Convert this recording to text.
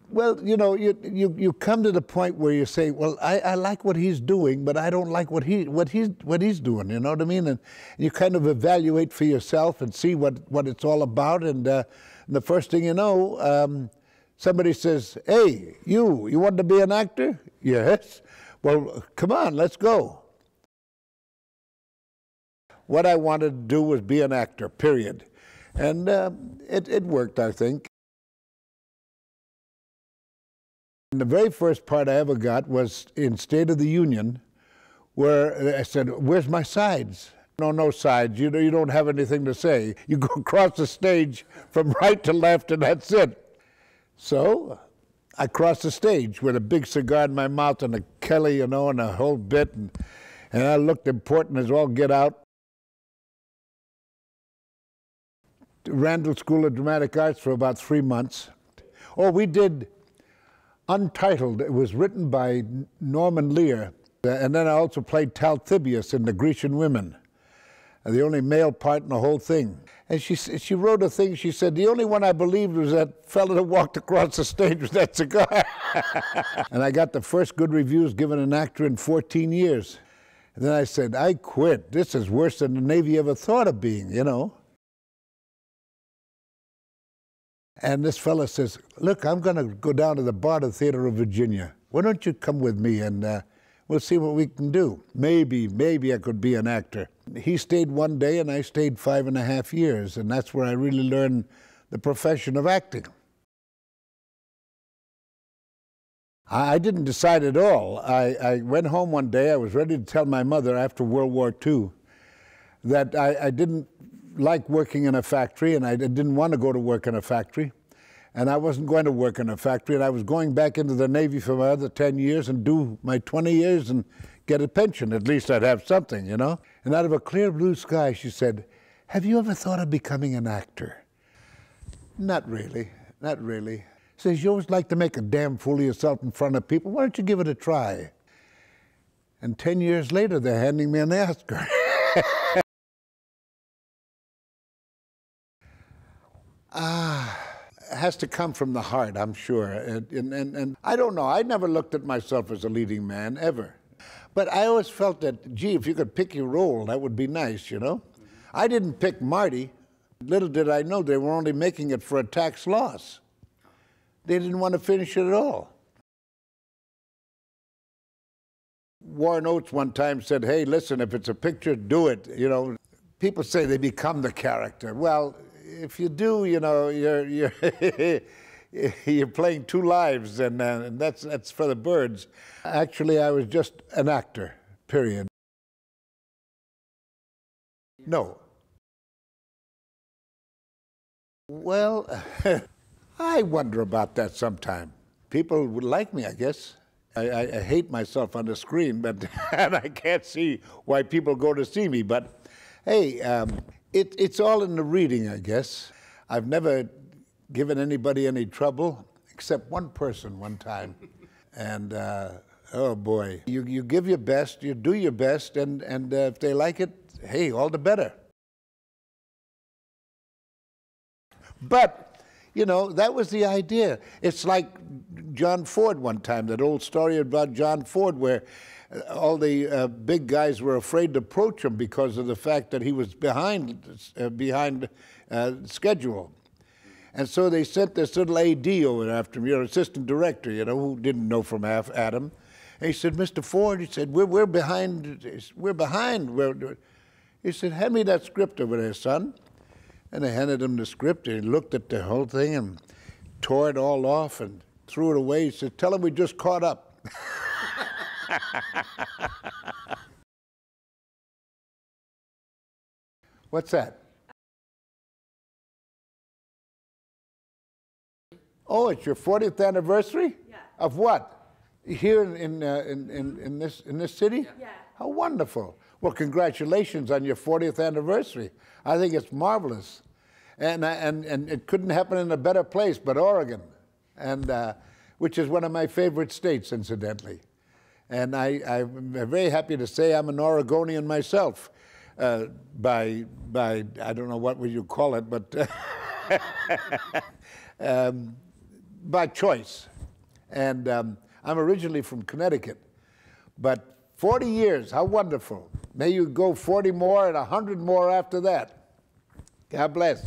Well, you know, you come to the point where you say, well, I like what he's doing, but I don't like what he's doing. You know what I mean? And you kind of evaluate for yourself and see what it's all about. And the first thing you know, somebody says, "Hey, you want to be an actor?" Yes. Well, come on, let's go. What I wanted to do was be an actor, period. And it worked, I think. And the very first part I ever got was in State of the Union, where I said, "Where's my sides?" No sides. You don't have anything to say. You go across the stage from right to left, and that's it. So I crossed the stage with a big cigar in my mouth and a Kelly, you know, and a whole bit, and I looked important as all get out. Randall School of Dramatic Arts for about 3 months. Oh, we did Untitled. It was written by Norman Lear. And then I also played Talthybius in The Grecian Women, the only male part in the whole thing. And she wrote a thing, she said, the only one I believed was that fellow that walked across the stage with that cigar. And I got the first good reviews given an actor in 14 years. And then I said, I quit. This is worse than the Navy ever thought of being, you know. And this fella says, look, I'm going to go down to the Barter Theater of Virginia. Why don't you come with me and we'll see what we can do. Maybe I could be an actor. He stayed 1 day and I stayed 5.5 years, and that's where I really learned the profession of acting. I didn't decide at all. I went home one day, I was ready to tell my mother after World War II that I didn't like working in a factory, and I didn't want to go to work in a factory, and I wasn't going to work in a factory, and I was going back into the Navy for my other 10 years and do my 20 years and get a pension. At least I'd have something, you know? And out of a clear blue sky, she said, have you ever thought of becoming an actor? Not really, not really. She says, you always like to make a damn fool of yourself in front of people. Why don't you give it a try? And 10 years later, they're handing me an Oscar. It has to come from the heart, I'm sure. And I don't know, I never looked at myself as a leading man, ever. But I always felt that, gee, if you could pick your role, that would be nice, you know? I didn't pick Marty. Little did I know they were only making it for a tax loss. They didn't want to finish it at all. Warren Oates one time said, hey, listen, if it's a picture, do it, you know? People say they become the character. Well, if you do, you know, you're you're playing two lives, and that's for the birds. Actually, I was just an actor, period. No. Well, I wonder about that sometime. People would like me, I guess. I hate myself on the screen, but and I can't see why people go to see me. But hey, it's all in the reading, I guess. I've never given anybody any trouble, except one person one time. And oh boy, you give your best, you do your best, and if they like it, hey, all the better. But, you know, that was the idea. It's like John Ford one time, that old story about John Ford where all the big guys were afraid to approach him because of the fact that he was behind schedule. And so they sent this little AD over after him, you know, assistant director, you know, who didn't know from Adam. And he said, Mr. Ford, he said, we're behind. He said, hand me that script over there, son. And they handed him the script, and he looked at the whole thing and tore it all off and threw it away. He said, tell him we just caught up. What's that? Oh, it's your 40th anniversary? Yeah. Of what? Here in this city? Yeah. How wonderful. Well, congratulations on your 40th anniversary. I think it's marvelous. And it couldn't happen in a better place but Oregon, and which is one of my favorite states, incidentally. And I'm very happy to say I'm an Oregonian myself, by I don't know what would you call it, but by choice. And I'm originally from Connecticut. But 40 years, how wonderful. May you go 40 more and 100 more after that. God bless.